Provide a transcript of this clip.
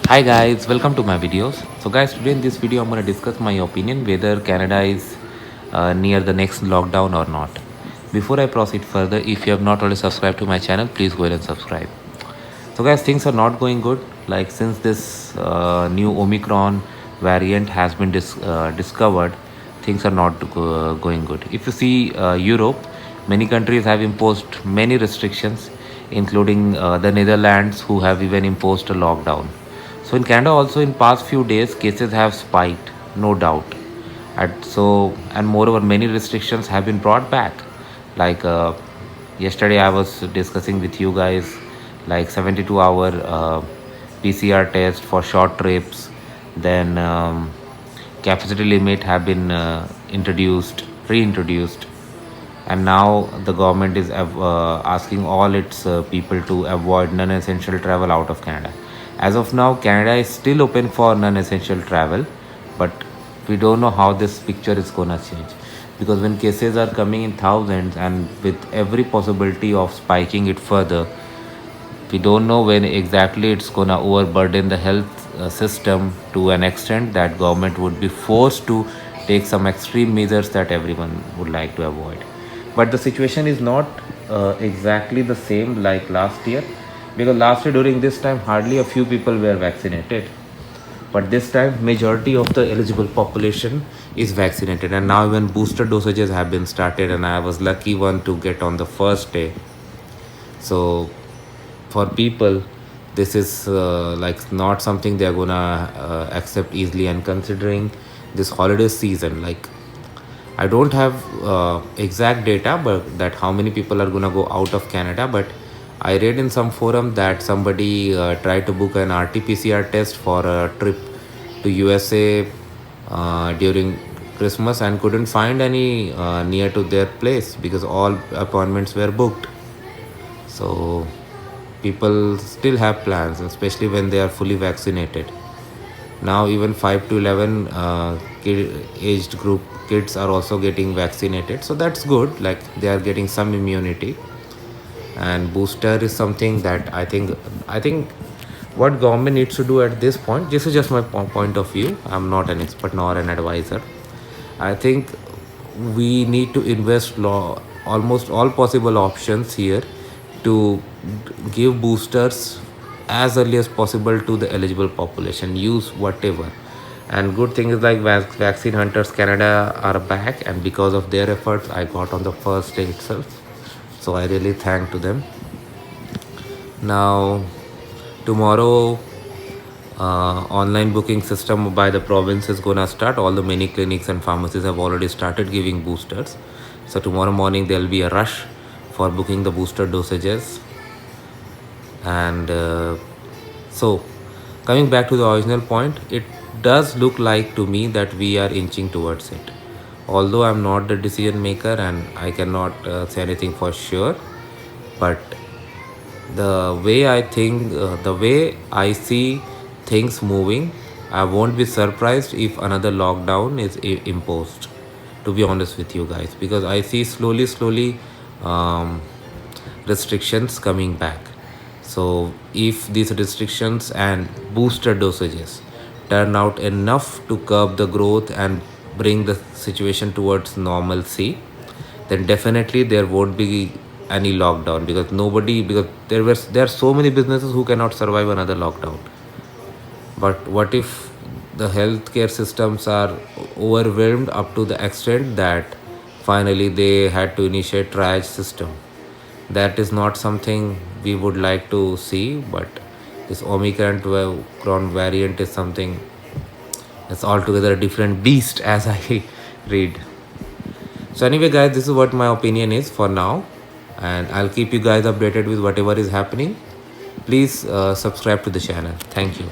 Hi guys, welcome to my videos. So guys, today in this video I'm going to discuss my opinion whether Canada is near the next lockdown or not. Before I proceed further, if you have not already subscribed to my channel, please go ahead and subscribe. So guys, things are not going good. Like since this new Omicron variant has been discovered, things are not going good. If you see Europe, many countries have imposed many restrictions, including the Netherlands, who have even imposed a lockdown. So in Canada also in past few days cases have spiked, no doubt. And moreover many restrictions have been brought back. Like yesterday I was discussing with you guys like 72-hour PCR test for short trips. Then capacity limit have been reintroduced, and now the government is asking all its people to avoid non-essential travel out of Canada. As of now, Canada is still open for non-essential travel, but we don't know how this picture is gonna change, because when cases are coming in thousands and with every possibility of spiking it further, we don't know when exactly it's gonna overburden the health system to an extent that government would be forced to take some extreme measures that everyone would like to avoid. But the situation is not exactly the same like last year, because last year during this time hardly a few people were vaccinated, but this time majority of the eligible population is vaccinated, and now even booster dosages have been started, and I was lucky one to get on the first day. So for people, this is like not something they're gonna accept easily. And considering this holiday season, like I don't have exact data but that how many people are gonna go out of Canada, but I read in some forum that somebody tried to book an RT-PCR test for a trip to USA during Christmas and couldn't find any near to their place because all appointments were booked. So people still have plans, especially when they are fully vaccinated. Now even 5 to 11 aged group kids are also getting vaccinated, so that's good, like they are getting some immunity. And booster is something that I think what government needs to do at this point, this is just my point of view, I'm not an expert nor an advisor. I think we need to invest almost all possible options here to give boosters as early as possible to the eligible population. Use whatever. And good thing is like Vaccine Hunters Canada are back, and because of their efforts, I got on the first day itself. So I really thank to them. Now, tomorrow online booking system by the province is gonna start. All the many clinics and pharmacies have already started giving boosters, so tomorrow morning there will be a rush for booking the booster dosages. And so coming back to the original point, it does look like to me that we are inching towards it, although I'm not the decision maker and I cannot say anything for sure. But the way I think, the way I see things moving, I won't be surprised if another lockdown is imposed, to be honest with you guys, because I see slowly um, restrictions coming back. So if these restrictions and booster dosages turn out enough to curb the growth and bring the situation towards normalcy, then definitely there won't be any lockdown, because there are so many businesses who cannot survive another lockdown. But what if the healthcare systems are overwhelmed up to the extent that finally they had to initiate triage system? That is not something we would like to see. But this Omicron variant is something that's altogether a different beast, as I read. So anyway guys, this is what my opinion is for now, and I'll keep you guys updated with whatever is happening. Please subscribe to the channel. Thank you.